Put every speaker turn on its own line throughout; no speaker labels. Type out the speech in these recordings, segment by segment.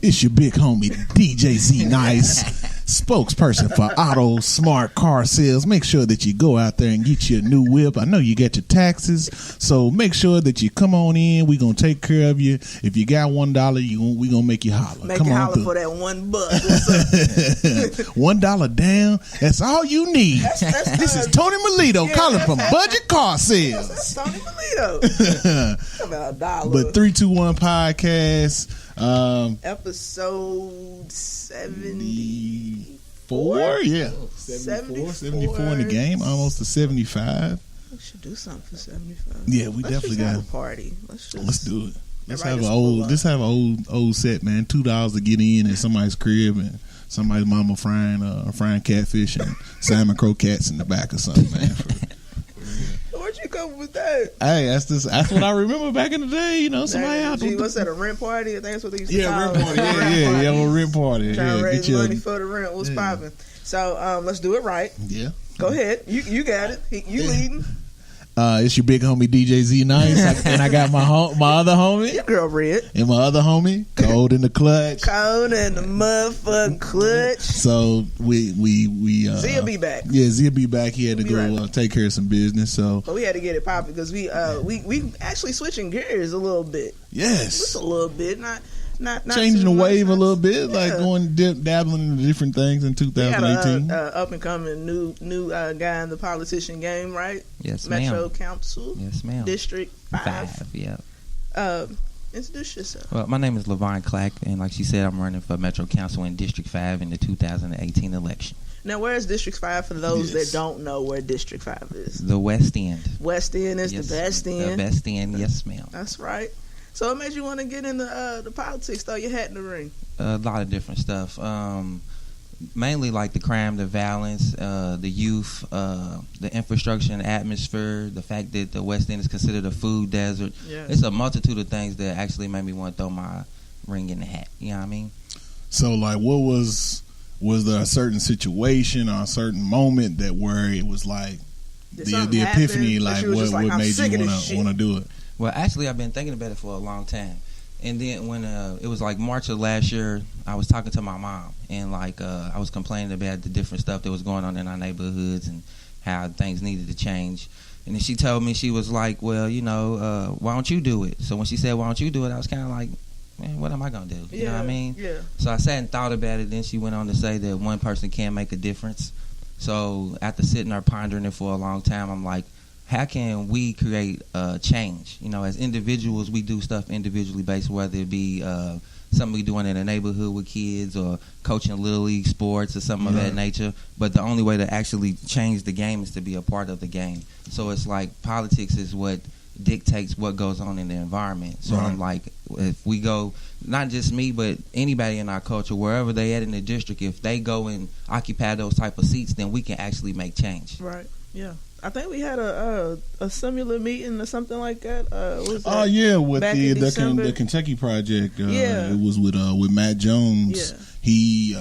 It's your big homie DJ Z Nice, spokesperson for Auto Smart Car Sales. Make sure that you go out there and get you a new whip. I know you get your taxes, so make sure that you come on in. We're gonna take care of you. If you got $1, we gonna make you holler.
Make
come
you
on
holler
through.
for that $1.
$1 down. That's all you need. This is Tony Melito calling from Budget Car Sales.
That's Tony Melito. About $1.
But 321 Podcast.
Episode 74.
Yeah, 74 in the game, almost to 75.
We should do something for 75.
Yeah, we definitely got
a party. Let's
do it. Let's have an old set, man. $2 to get in at somebody's crib and somebody's mama frying catfish and salmon croquettes in the back or something, man.
Where'd you come with that?
Hey, that's what I remember back in the day. You know, somebody out there.
What's that? A rent party? I think that's what they used to call
it. Rent party. A rent party.
Trying to raise money for the rent. What's popping? So let's do it right.
Yeah.
Go ahead. You got it. You leading.
It's your big homie DJ Z Nice, and I got my other homie,
your girl Red,
and my other homie Cold in the Clutch.
Cold in the motherfucking clutch.
So we
Zia be back.
Yeah, Zia be back. He had to go take care of some business. So,
but we had to get it popping because we actually switching gears a little bit.
Yes,
just a little bit, not
changing the wave a little bit, like going dabbling into different things in 2018.
Up and coming new guy in the politician game, right?
Yes,
Metro
ma'am.
Council.
Yes, ma'am.
District 5.
Yeah.
Introduce yourself.
Well, my name is LaVon Clack, and like she said, I'm running for Metro Council in District 5 in the 2018 election.
Now, where is District 5 for those that don't know where District 5 is?
The West End.
West End is the best end.
The best end, yes, ma'am.
That's right. So what made you want to get into the politics, throw your hat in the ring?
A lot of different stuff. Mainly like the crime, the violence, the youth, the infrastructure and atmosphere, the fact that the West End is considered a food desert.
Yeah.
It's a multitude of things that actually made me want to throw my ring in the hat. You know what I mean?
So, like, what was there a certain situation or a certain moment that where it was like the epiphany, like what made you want to do it?
Well, actually, I've been thinking about it for a long time. And then when it was like March of last year, I was talking to my mom, and like I was complaining about the different stuff that was going on in our neighborhoods and how things needed to change. And then she told me, she was like, well, you know, why don't you do it? So when she said, why don't you do it, I was kind of like, man, what am I going to do? You know what I mean?
Yeah.
So I sat and thought about it. Then she went on to say that one person can make a difference. So after sitting there pondering it for a long time, I'm like, how can we create change? You know, as individuals, we do stuff individually based, whether it be something we doing in a neighborhood with kids or coaching little league sports or something of that nature. But the only way to actually change the game is to be a part of the game. So it's like politics is what dictates what goes on in the environment. So I'm like, if we go, not just me, but anybody in our culture, wherever they at in the district, if they go and occupy those type of seats, then we can actually make change.
Right. Yeah. I think we had a similar meeting or something like that.
With the Kentucky Project. It was with Matt Jones.
Yeah.
He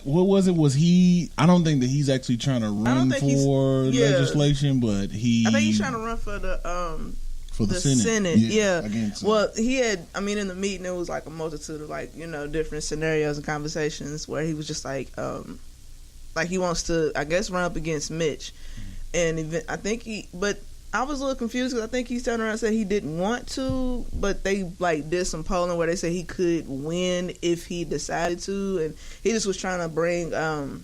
what was it? Was he? I don't think that he's actually trying to run for legislation, but I
think he's trying to run for the Senate. Yeah. Well, he had. I mean, in the meeting, it was like a multitude of different scenarios and conversations where he was just like he wants to, I guess, run up against Mitch, and I think but I was a little confused because I think he's turning around and said he didn't want to, but they did some polling where they said he could win if he decided to, and he just was trying to bring a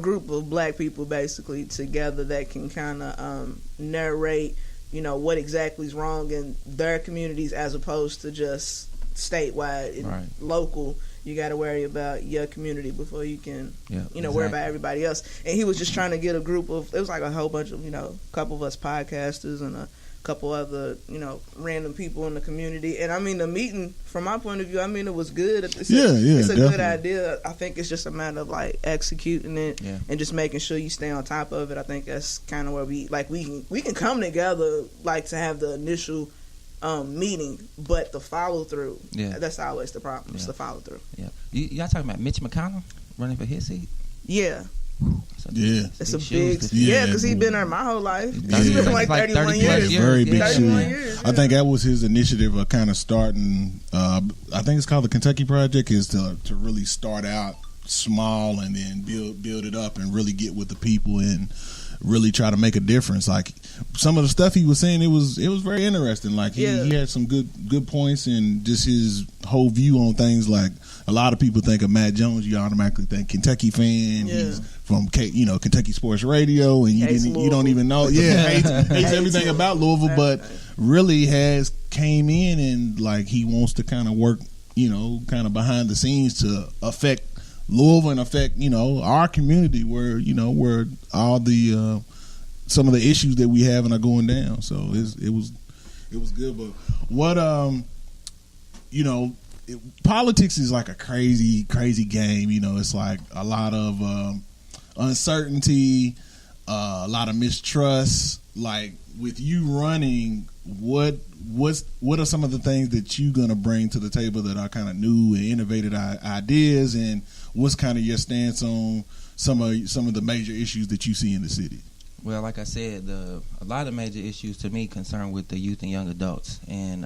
group of black people basically together that can kind of narrate, what exactly is wrong in their communities as opposed to just statewide and local. You got to worry about your community before you can, worry about everybody else. And he was just trying to get a group of, it was like a whole bunch of, a couple of us podcasters and a couple other, random people in the community. And I mean, the meeting, from my point of view, I mean, it was good. It's a good idea. I think it's just a matter of executing it and just making sure you stay on top of it. I think that's kind of where we can come together, to have the initial meeting, but the follow through, that's always the problem. It's the follow through.
Yeah, y'all talking about Mitch McConnell running for his seat?
Yeah. It's a big because he's been there my whole life. He's been like 31 years.
Very big shoes.
Years,
I think that was his initiative of kind of starting. I think it's called the Kentucky Project, is to really start out small and then build it up and really get with the people and really try to make a difference. Like some of the stuff he was saying, it was very interesting. Like he had some good points, and just his whole view on things. Like a lot of people think of Matt Jones, you automatically think Kentucky fan. He's from Kentucky Sports Radio, and you don't even know. Hates everything about Louisville, but really came in and like he wants to kind of work, kind of behind the scenes to affect Louisville and affect our community where all the some of the issues that we have and are going down. So it was good. But what politics is like a crazy game. It's like a lot of uncertainty, a lot of mistrust. Like with you running, what are some of the things that you're gonna bring to the table that are kind of new and innovative ideas, and what's kind of your stance on some of the major issues that you see in the city?
Well, like I said, a lot of major issues to me concern with the youth and young adults, and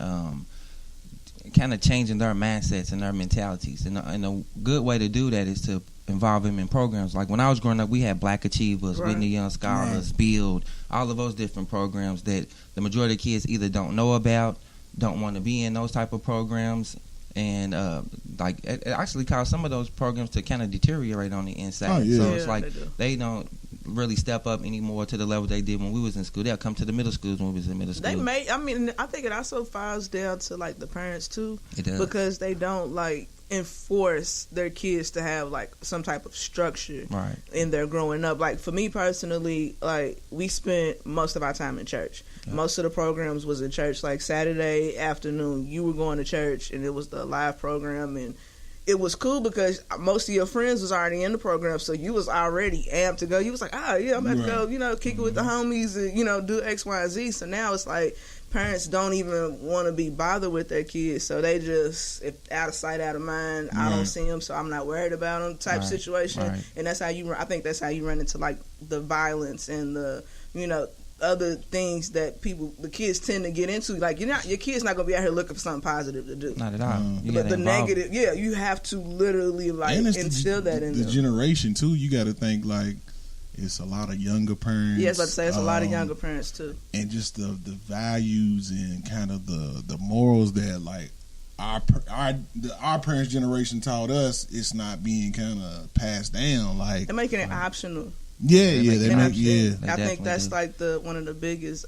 kind of changing their mindsets and their mentalities. And a good way to do that is to involve them in programs. Like when I was growing up, we had Black Achievers, Whitney Young Scholars, Build, all of those different programs that the majority of kids either don't know about, don't want to be in those type of programs. And it actually caused some of those programs to kind of deteriorate on the inside. So it's like they don't really step up anymore to the level they did when we was in school. They'll come to the middle schools when we was in middle school.
I think it also falls down to like the parents too.
It does.
Because they don't like enforce their kids to have like some type of structure in their growing up. Like for me personally, like we spent most of our time in church. Most of the programs was in church. Like Saturday afternoon, you were going to church and it was the live program, and it was cool because most of your friends was already in the program, so you was already amped to go. You was like, I'm about to go, kick it with the homies and, do X, Y, and Z. So now it's like parents don't even want to be bothered with their kids, so they just, if out of sight, out of mind, I don't see them, so I'm not worried about them type situation. And that's how I think that's how you run into like the violence and the, other things that the kids tend to get into. Like your kid's not gonna be out here looking for something positive to do.
Not at all.
But the negative, you have to literally like instill that in them.
The generation too. You got to think like it's a lot of younger parents.
Yeah, I was about to say it's a lot of younger parents too.
And just the values and kind of the morals that like our parents' generation taught us, it's not being kind of passed down. Like
they're making it optional.
I
think that's like one of the biggest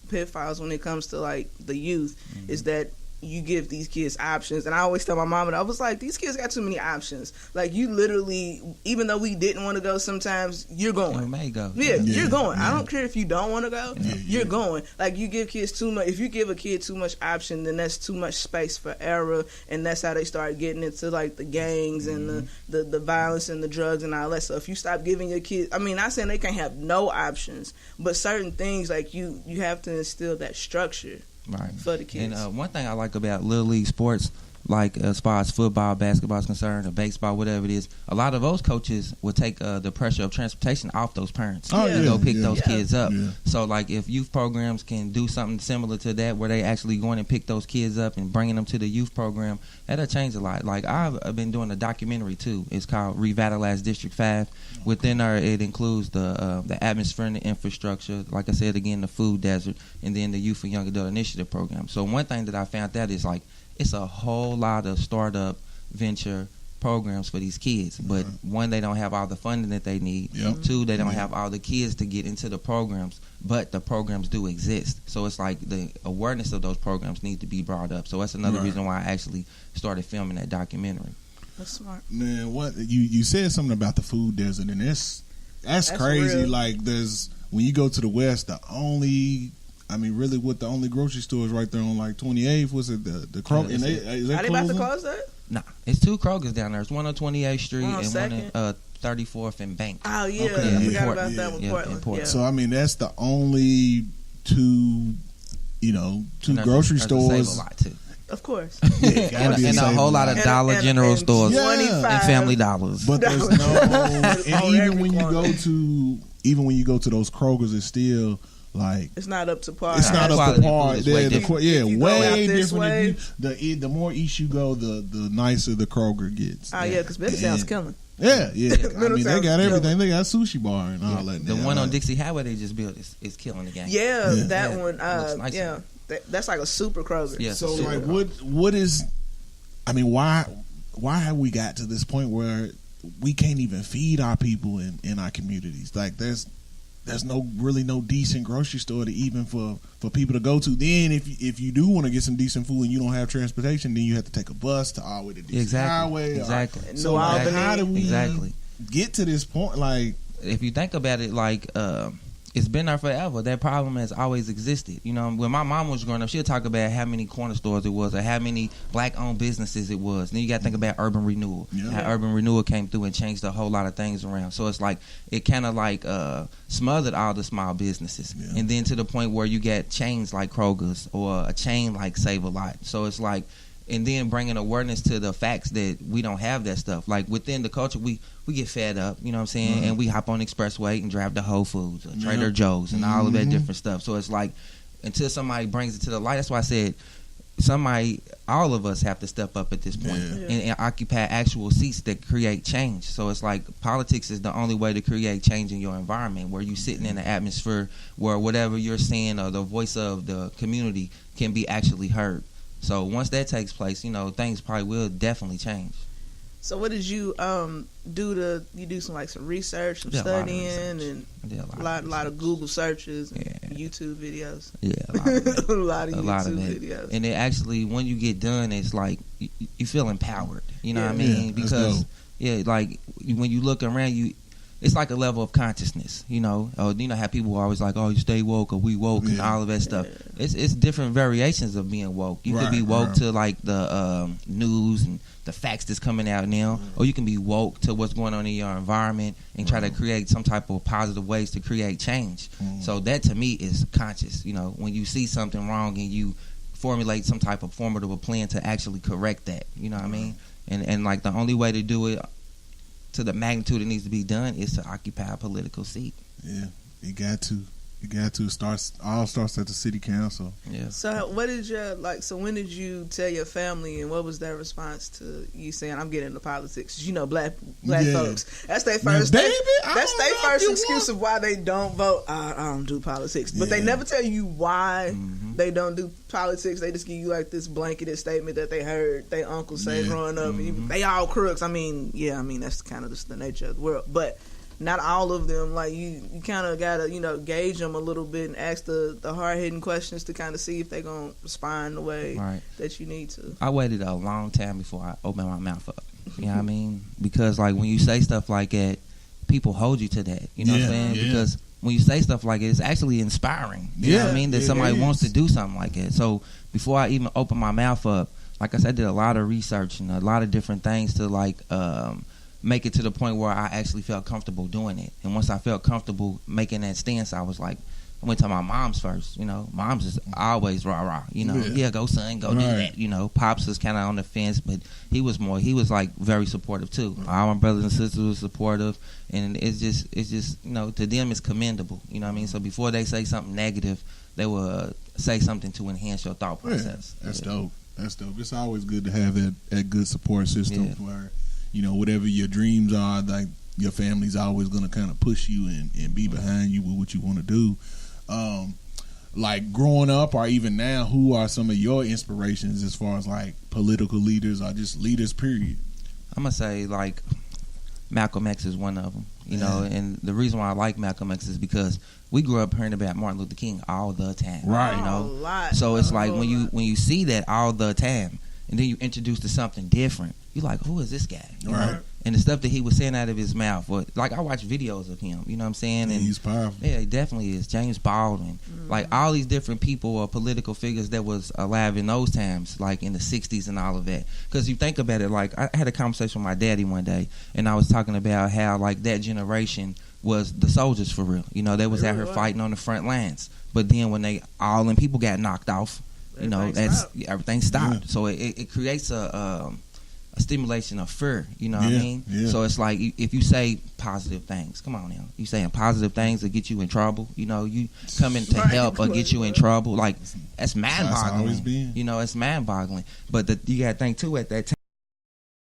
pitfalls when it comes to like the youth is that you give these kids options. And I always tell my mom, and I was like, these kids got too many options. Like you literally, even though we didn't want to go sometimes, you're going.
You may go.
You're going. I don't care if you don't want to go. You're going. Like you give kids too much. If you give a kid too much option, then that's too much space for error, and that's how they start getting into like the gangs and the violence and the drugs and all that. So if you stop giving your kids, not saying they can't have no options, but certain things like you have to instill that structure. For the kids.
And one thing I like about Little League sports, like as far as football, basketball is concerned, or baseball, whatever it is, a lot of those coaches will take the pressure of transportation off those parents to go pick those kids up. So like if youth programs can do something similar to that, where they actually going and pick those kids up and bringing them to the youth program, that'll change a lot. Like I've been doing a documentary too. It's called Revitalize District 5. Within there, it includes the atmosphere and the infrastructure, like I said again, the food desert, and then the Youth and Young Adult Initiative program. So one thing that I found out is like it's a whole lot of startup venture programs for these kids, but one, they don't have all the funding that they need. Two, they don't have all the kids to get into the programs, but the programs do exist. So it's like the awareness of those programs need to be brought up. So that's another reason why I actually started filming that documentary.
That's smart.
Man, what you said something about the food desert, and that's crazy. Real. Like when you go to the West, the only grocery store is right there on like 28th. Was it the Kroger? Is that
Are they about to close that?
Nah, it's two Krogers down there. It's one on 28th Street and
second.
one on 34th and Bank.
Oh yeah, I forgot about that one. Portland.
So that's the only two grocery stores.
Save a lot too.
Of course.
Yeah, and a whole lot of Dollar General stores and Family Dollars.
But there's no, and even when you go to those Krogers, it's still like
it's not up to par.
It's not up to par.
Way
different. The more east you go, the nicer the Kroger gets.
Oh yeah, because Middletown's killing.
Yeah. I mean, they got everything. They got sushi bar and all that.
The one on Dixie Highway they just built is killing the game.
Yeah, that one. Nice. That's like a super Kroger.
Yeah,
so like, what is? I mean, why have we got to this point where we can't even feed our people in our communities? Like, there's no decent grocery store to even for people to go to. Then if you do want to get some decent food and you don't have transportation, then you have to take a bus to all the way to Dixie Highway.
Exactly.
So how do we get to this point? Like,
if you think about it, like it's been there forever. That problem has always existed. You know, when my mom was growing up, she'll talk about how many corner stores it was or how many black-owned businesses it was. Then you got to think about urban renewal. Yeah. How urban renewal came through and changed a whole lot of things around. So it's like it kind of like smothered all the small businesses. Yeah. And then to the point where you get chains like Kroger's or a chain like Save-A-Lot. So it's like, and then bringing awareness to the facts that we don't have that stuff. Like within the culture, we get fed up, you know what I'm saying? Mm-hmm. And we hop on Expressway and drive to Whole Foods or Trader Joe's and all of that different stuff. So it's like, until somebody brings it to the light, that's why I said all of us have to step up at this point and occupy actual seats that create change. So it's like politics is the only way to create change in your environment, where you're sitting in an atmosphere where whatever you're saying or the voice of the community can be actually heard. So once that takes place, you know, things probably will definitely change.
So what did you do you do some research, some studying, and a lot of Google searches and YouTube videos?
Yeah,
a lot of YouTube videos.
And it actually, when you get done, it's like you feel empowered. You know what I mean? Because like when you look around, it's like a level of consciousness, you know. You know how people are always like, "Oh, you stay woke," or "We woke," and all of that stuff. It's different variations of being woke. You could be woke to like the news and the facts that's coming out now, or you can be woke to what's going on in your environment and try to create some type of positive ways to create change. So that to me is conscious. You know, when you see something wrong and you formulate some type of formidable plan to actually correct that. You know what I mean? And like the only way to do it to the magnitude it needs to be done is to occupy a political seat.
Yeah, you got to. All starts at the city council.
Yeah. So what did so when did you tell your family, and what was their response to you saying, I'm getting into politics? You know, black folks. That's their first excuse of why they don't vote. I don't do politics. But they never tell you why they don't do politics. They just give you like this blanketed statement that they heard their uncle say growing up. They all crooks. I mean, that's kind of just the nature of the world. But not all of them. Like you kind of gotta gauge them a little bit and ask the hard hitting questions to kind of see if they're gonna respond the way that you need to.
I waited a long time before I opened my mouth up. You know what I mean? Because like when you say stuff like that, people hold you to that. You know what I'm saying? Yeah. Because when you say stuff like it, it's actually inspiring. You know what I mean? That somebody wants to do something like that. So before I even open my mouth up, like I said, I did a lot of research and a lot of different things to make it to the point where I actually felt comfortable doing it. And once I felt comfortable making that stance, I was like, I went to my mom's first. You know, mom's is always rah-rah. You know, go son, go do that. You know, pops was kind of on the fence, but he was like very supportive too. All my brothers and sisters were supportive, and it's just to them it's commendable. You know what I mean? So before they say something negative, they will say something to enhance your thought process.
That's dope. That's dope. It's always good to have that good support system where, whatever your dreams are, like your family's always going to kind of push you and be behind you with what you want to do. Like growing up or even now, who are some of your inspirations as far as like political leaders or just leaders, period?
I'm going to say like Malcolm X is one of them, you know, and the reason why I like Malcolm X is because we grew up hearing about Martin Luther King all the time.
Right.
You know? So it's like when you see that all the time and then you introduce to something different, you're like, who is this guy? You know? And the stuff that he was saying out of his mouth, like I watch videos of him, you know what I'm saying? And
he's powerful.
Yeah, he definitely is. James Baldwin, like all these different people or political figures that was alive in those times, like in the 60s and all of that. Because you think about it, like I had a conversation with my daddy one day, and I was talking about how like that generation was the soldiers for real. You know, they was out here fighting on the front lines. But then when people got knocked off, everything stopped. So it creates a stimulation of fear. You know what I mean?
Yeah.
So it's like if you say positive things, come on now, you saying positive things that get you in trouble. You know, you coming to help or get you in trouble. Like that's mind boggling. You know, it's mind boggling. But you got to think too at that time.